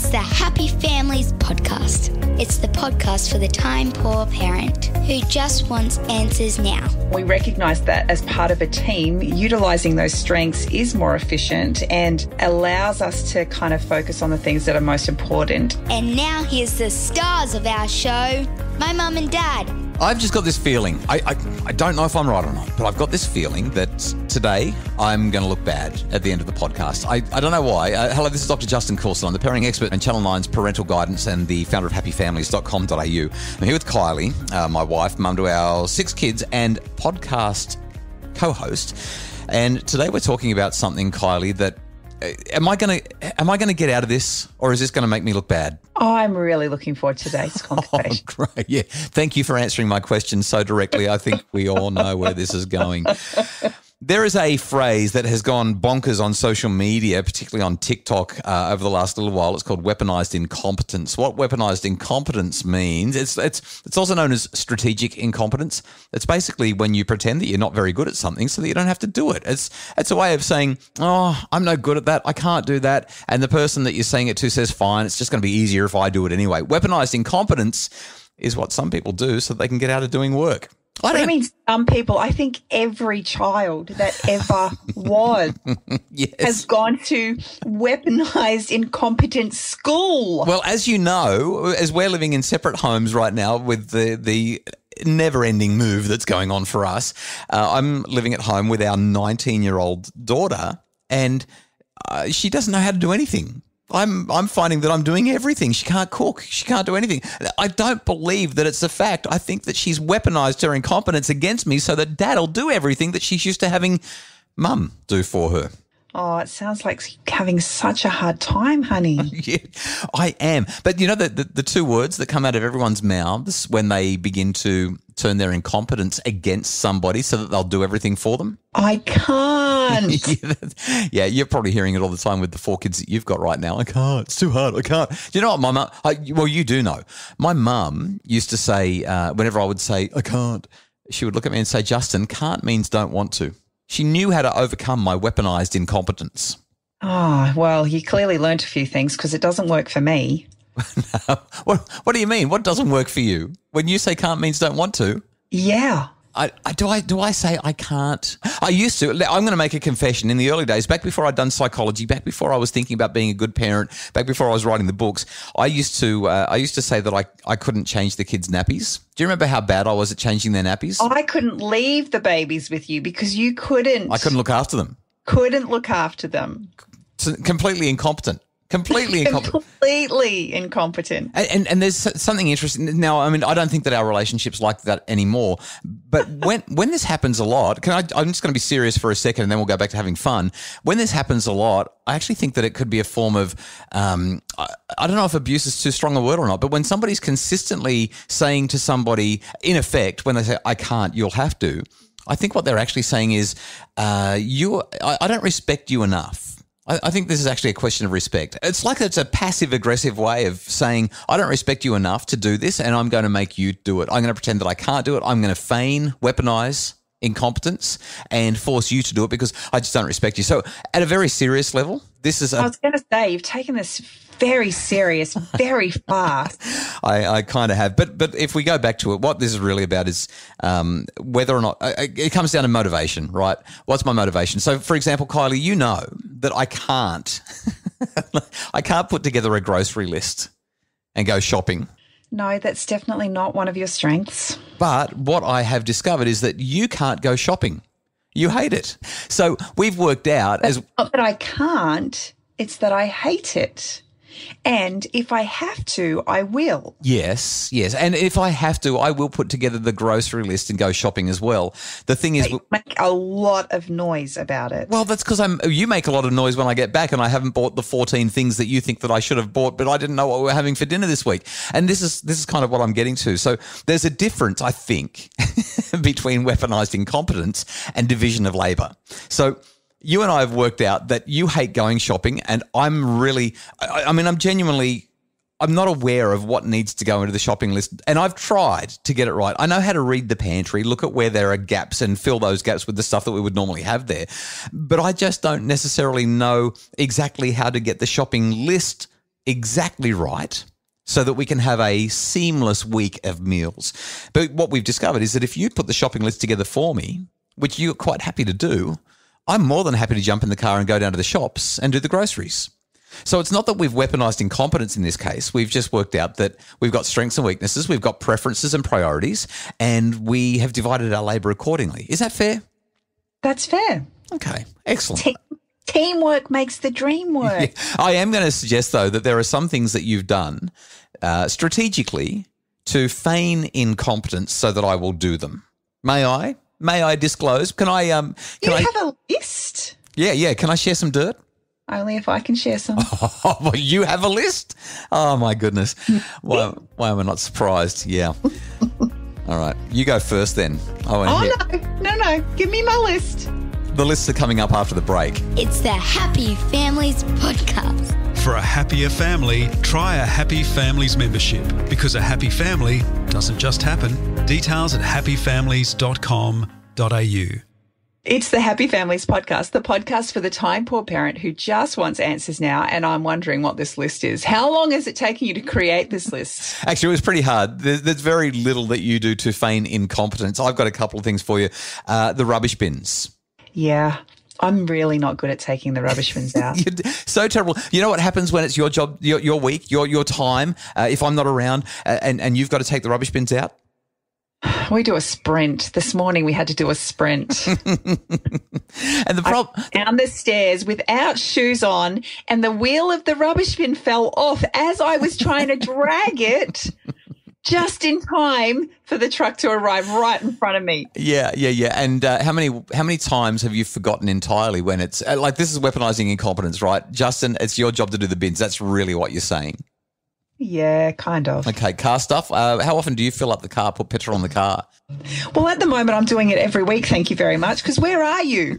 It's the Happy Families podcast. It's the podcast for the time-poor parent who just wants answers now. We recognise that as part of a team, utilising those strengths is more efficient and allows us to kind of focus on the things that are most important. And now here's the stars of our show, my mum and dad. I've just got this feeling, I don't know if I'm right or not, but I've got this feeling that today I'm going to look bad at the end of the podcast. I don't know why. Hello, this is Dr. Justin Coulson. I'm the parenting expert and Channel 9's parental guidance and the founder of happyfamilies.com.au. I'm here with Kylie, my wife, mum to our 6 kids and podcast co-host. And today we're talking about something, Kylie, that am I going to get out of this, or is this going to make me look bad? Oh, I'm really looking forward to today's conversation. Oh, great. Yeah. Thank you for answering my question so directly. I think we all know where this is going. There is a phrase that has gone bonkers on social media, particularly on TikTok over the last little while. It's called weaponized incompetence. What weaponized incompetence means, it's also known as strategic incompetence. It's basically when you pretend that you're not very good at something so that you don't have to do it. It's a way of saying, oh, I'm no good at that. I can't do that. And the person that you're saying it to says, fine, it's just going to be easier if I do it anyway. Weaponized incompetence is what some people do so they can get out of doing work. I mean, some people, I think every child that ever was yes. has gone to weaponized incompetence school. Well, as you know, as we're living in separate homes right now with the never-ending move that's going on for us, I'm living at home with our 19-year-old daughter, and she doesn't know how to do anything. I'm finding that I'm doing everything. She can't cook. She can't do anything. I don't believe that it's a fact. I think that she's weaponized her incompetence against me so that Dad will do everything that she's used to having Mum do for her. Oh, it sounds like having such a hard time, honey. Yeah, I am. But you know the 2 words that come out of everyone's mouths when they begin to turn their incompetence against somebody so that they'll do everything for them? I can't. Yeah, you're probably hearing it all the time with the 4 kids that you've got right now. I can't. It's too hard. I can't. Do you know what my mum, well, you do know. My mum used to say, whenever I would say, I can't, she would look at me and say, Justin, can't means don't want to. She knew how to overcome my weaponized incompetence. Oh, well, you clearly learnt a few things because it doesn't work for me. No. What do you mean? What doesn't work for you? When you say can't means don't want to? Yeah. Do I say I can't? I used to. I'm going to make a confession. In the early days, back before I'd done psychology, back before I was thinking about being a good parent, back before I was writing the books, I used to say that I couldn't change the kids' nappies. Do you remember how bad I was at changing their nappies? I couldn't leave the babies with you because you couldn't. I couldn't look after them. Couldn't look after them. Completely incompetent. Completely incompetent. Completely incompetent. And there's something interesting. Now, I mean, I don't think that our relationship's like that anymore. But when this happens a lot, I'm just going to be serious for a second and then we'll go back to having fun. When this happens a lot, I actually think that it could be a form of, I don't know if abuse is too strong a word or not, but when somebody's consistently saying to somebody, in effect, when they say, I can't, you'll have to, I think what they're actually saying is, I don't respect you enough. I think this is actually a question of respect. It's like it's a passive-aggressive way of saying, I don't respect you enough to do this and I'm going to make you do it. I'm going to pretend that I can't do it. I'm going to feign, weaponize incompetence and force you to do it because I just don't respect you. So at a very serious level, this is I was going to say, you've taken this very serious, very fast. I kind of have. But if we go back to it, what this is really about is whether or not it comes down to motivation, right? What's my motivation? So, for example, Kylie, you know that I can't put together a grocery list and go shopping. No, that's definitely not one of your strengths. But what I have discovered is that you can't go shopping. You hate it. So we've worked out It's not that I can't, it's that I hate it. And if I have to, I will. Yes. And if I have to, I will put together the grocery list and go shopping as well. The thing is, you make a lot of noise about it. Well, that's because you make a lot of noise when I get back and I haven't bought the 14 things that you think that I should have bought, but I didn't know what we were having for dinner this week. And this is kind of what I'm getting to. So there's a difference, I think, between weaponized incompetence and division of labor. So you and I have worked out that you hate going shopping and I'm not aware of what needs to go into the shopping list and I've tried to get it right. I know how to read the pantry, look at where there are gaps and fill those gaps with the stuff that we would normally have there. But I just don't necessarily know exactly how to get the shopping list exactly right so that we can have a seamless week of meals. But what we've discovered is that if you put the shopping list together for me, which you're quite happy to do, I'm more than happy to jump in the car and go down to the shops and do the groceries. So it's not that we've weaponized incompetence in this case. We've just worked out that we've got strengths and weaknesses, we've got preferences and priorities, and we have divided our labour accordingly. Is that fair? That's fair. Okay, excellent. Teamwork makes the dream work. Yeah. I am going to suggest, though, that there are some things that you've done strategically to feign incompetence so that I will do them. May I? May I disclose? Can I? Have a list? Yeah. Can I share some dirt? Only if I can share some. Oh, well, you have a list? Oh, my goodness. Why am I not surprised? Yeah. All right. You go first then. No. Give me my list. The lists are coming up after the break. It's the Happy Families Podcast. For a happier family, try a Happy Families membership, because a happy family doesn't just happen. Details at happyfamilies.com.au. It's the Happy Families Podcast, the podcast for the time-poor parent who just wants answers now, and I'm wondering what this list is. How long has it taken you to create this list? Actually, it was pretty hard. There's very little that you do to feign incompetence. I've got a couple of things for you. The rubbish bins. Yeah, I'm really not good at taking the rubbish bins out. So terrible. You know what happens when it's your job, your week, your time, if I'm not around and you've got to take the rubbish bins out? We do a sprint. This morning we had to do a sprint. And the problem down the stairs without shoes on, and the wheel of the rubbish bin fell off as I was trying to drag it just in time for the truck to arrive right in front of me. Yeah. And how many times have you forgotten entirely when it's like, this is weaponizing incompetence, right? Justin, it's your job to do the bins. That's really what you're saying. Yeah, kind of. Okay, car stuff. How often do you fill up the car, put petrol in the car? Well, at the moment, I'm doing it every week, thank you very much, because where are you?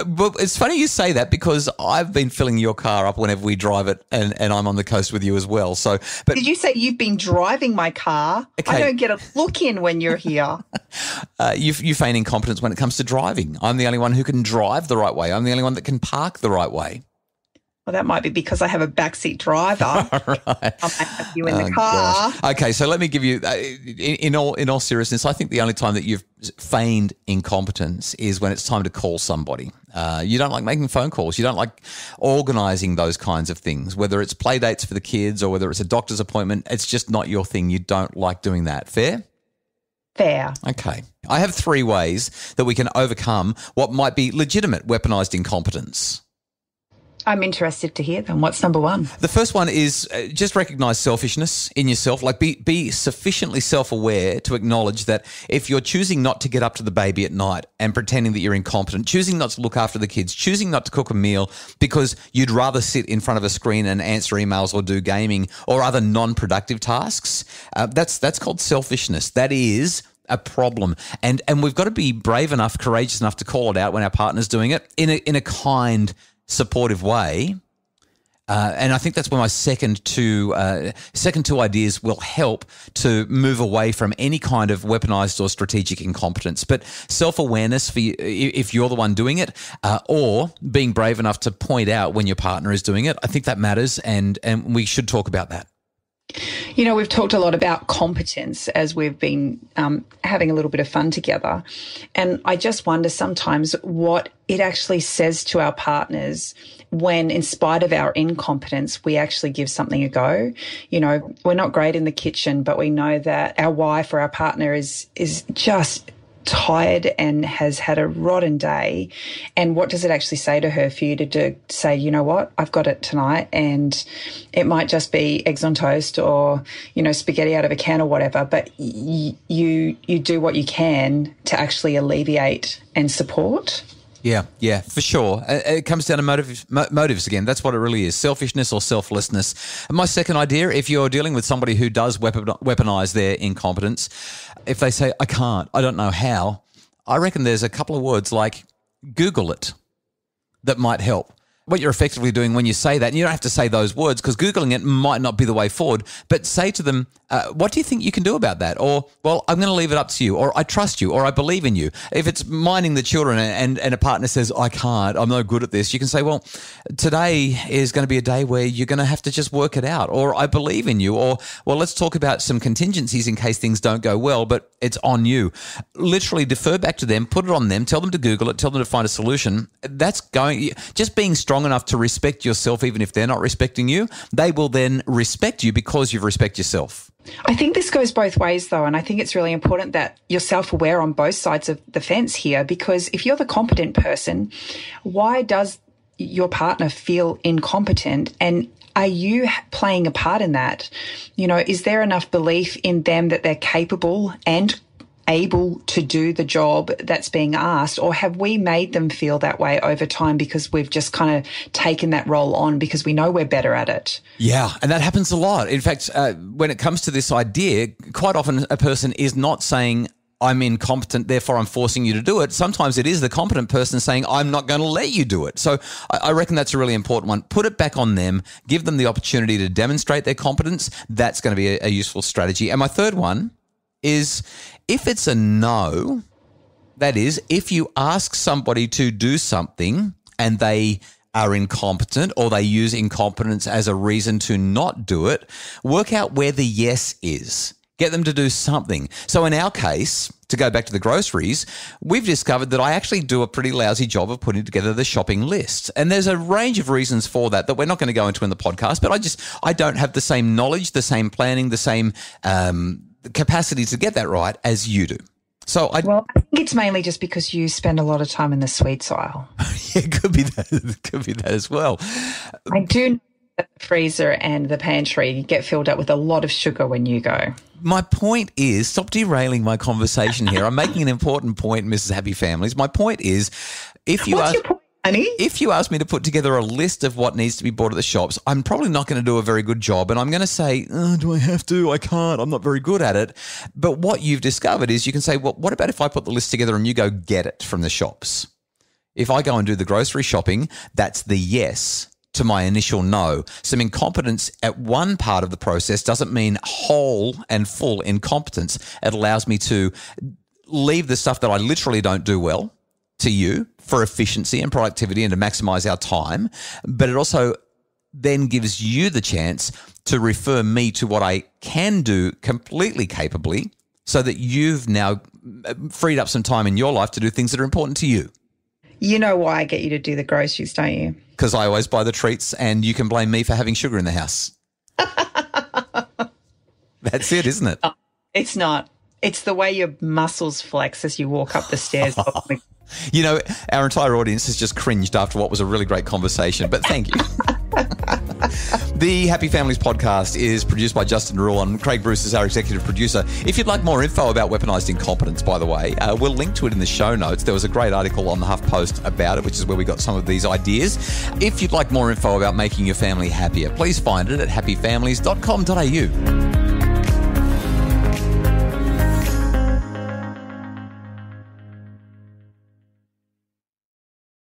Well, it's funny you say that, because I've been filling your car up whenever we drive it, and I'm on the coast with you as well. So, but did you say you've been driving my car? Okay. I don't get a look in when you're here. You feign incompetence when it comes to driving. I'm the only one who can drive the right way. I'm the only one that can park the right way. Well, that might be because I have a backseat driver. Right. I might have you in the car. Gosh. Okay, so let me give you, in all seriousness, I think the only time that you've feigned incompetence is when it's time to call somebody. You don't like making phone calls. You don't like organising those kinds of things, whether it's play dates for the kids or whether it's a doctor's appointment. It's just not your thing. You don't like doing that. Fair? Fair. Okay. I have 3 ways that we can overcome what might be legitimate weaponised incompetence. I'm interested to hear them. What's number 1? The first one is just recognise selfishness in yourself. Like be sufficiently self-aware to acknowledge that if you're choosing not to get up to the baby at night and pretending that you're incompetent, choosing not to look after the kids, choosing not to cook a meal because you'd rather sit in front of a screen and answer emails or do gaming or other non-productive tasks, that's called selfishness. That is a problem. And we've got to be brave enough, courageous enough to call it out when our partner's doing it in a kind, supportive way, and I think that's where my second two ideas will help to move away from any kind of weaponized or strategic incompetence. But self-awareness for you, if you're the one doing it, or being brave enough to point out when your partner is doing it, I think that matters, and we should talk about that. You know, we've talked a lot about competence as we've been having a little bit of fun together. And I just wonder sometimes what it actually says to our partners when, in spite of our incompetence, we actually give something a go. You know, we're not great in the kitchen, but we know that our wife or our partner is just tired and has had a rotten day. And what does it actually say to her for you to say, you know what, I've got it tonight, and it might just be eggs on toast or, you know, spaghetti out of a can or whatever, but you do what you can to actually alleviate and support. Yeah, for sure. It comes down to motives again. That's what it really is, selfishness or selflessness. And my second idea, if you're dealing with somebody who does weaponize their incompetence, if they say, I can't, I don't know how, I reckon there's a couple of words like Google it that might help. what you're effectively doing when you say that, and you don't have to say those words because Googling it might not be the way forward, but say to them, what do you think you can do about that? Or, well, I'm going to leave it up to you, or I trust you, or I believe in you. If it's minding the children and a partner says, I can't, I'm no good at this, you can say, well, today is going to be a day where you're going to have to just work it out, or I believe in you, or, well, let's talk about some contingencies in case things don't go well, but it's on you. Literally defer back to them, put it on them, tell them to Google it, tell them to find a solution. That's just being strong enough to respect yourself, even if they're not respecting you. They will then respect you because you respect yourself. I think this goes both ways, though, and I think it's really important that you're self-aware on both sides of the fence here, because if you're the competent person, why does your partner feel incompetent, and are you playing a part in that? Is there enough belief in them that they're capable and able to do the job that's being asked, or have we made them feel that way over time because we've just kind of taken that role on because we know we're better at it? Yeah, and that happens a lot. In fact, when it comes to this idea, quite often a person is not saying, I'm incompetent, therefore I'm forcing you to do it. Sometimes it is the competent person saying, I'm not going to let you do it. So I reckon that's a really important one. Put it back on them. Give them the opportunity to demonstrate their competence. That's going to be a useful strategy. And my third one is, if it's a no, that is, if you ask somebody to do something and they are incompetent, or they use incompetence as a reason to not do it, work out where the yes is. Get them to do something. So in our case, to go back to the groceries, we've discovered that I actually do a pretty lousy job of putting together the shopping list. And there's a range of reasons for that we're not going to go into in the podcast, but I don't have the same knowledge, the same planning, the same capacity to get that right as you do. So I think it's mainly just because you spend a lot of time in the sweets aisle. Yeah, it could be that. It could be that as well. I do know that the freezer and the pantry get filled up with a lot of sugar when you go. My point is, stop derailing my conversation here. I'm making an important point, Mrs. Happy Families. My point is, What's your point, honey? If you ask me to put together a list of what needs to be bought at the shops, I'm probably not going to do a very good job, and I'm going to say, do I have to? I can't. I'm not very good at it. But what you've discovered is you can say, well, what about if I put the list together and you go get it from the shops? If I go and do the grocery shopping, that's the yes to my initial no. Some incompetence at one part of the process doesn't mean whole and full incompetence. It allows me to leave the stuff that I literally don't do well to you for efficiency and productivity and to maximize our time. But it also then gives you the chance to refer me to what I can do completely capably, so that you've now freed up some time in your life to do things that are important to you. You know why I get you to do the groceries, don't you? Because I always buy the treats and you can blame me for having sugar in the house. That's it, isn't it? It's not. It's the way your muscles flex as you walk up the stairs. You know, our entire audience has just cringed after what was a really great conversation, but thank you. The Happy Families podcast is produced by Justin Rule, and Craig Bruce is our executive producer. If you'd like more info about weaponized incompetence, by the way, we'll link to it in the show notes. There was a great article on the HuffPost about it, which is where we got some of these ideas. If you'd like more info about making your family happier, please find it at happyfamilies.com.au.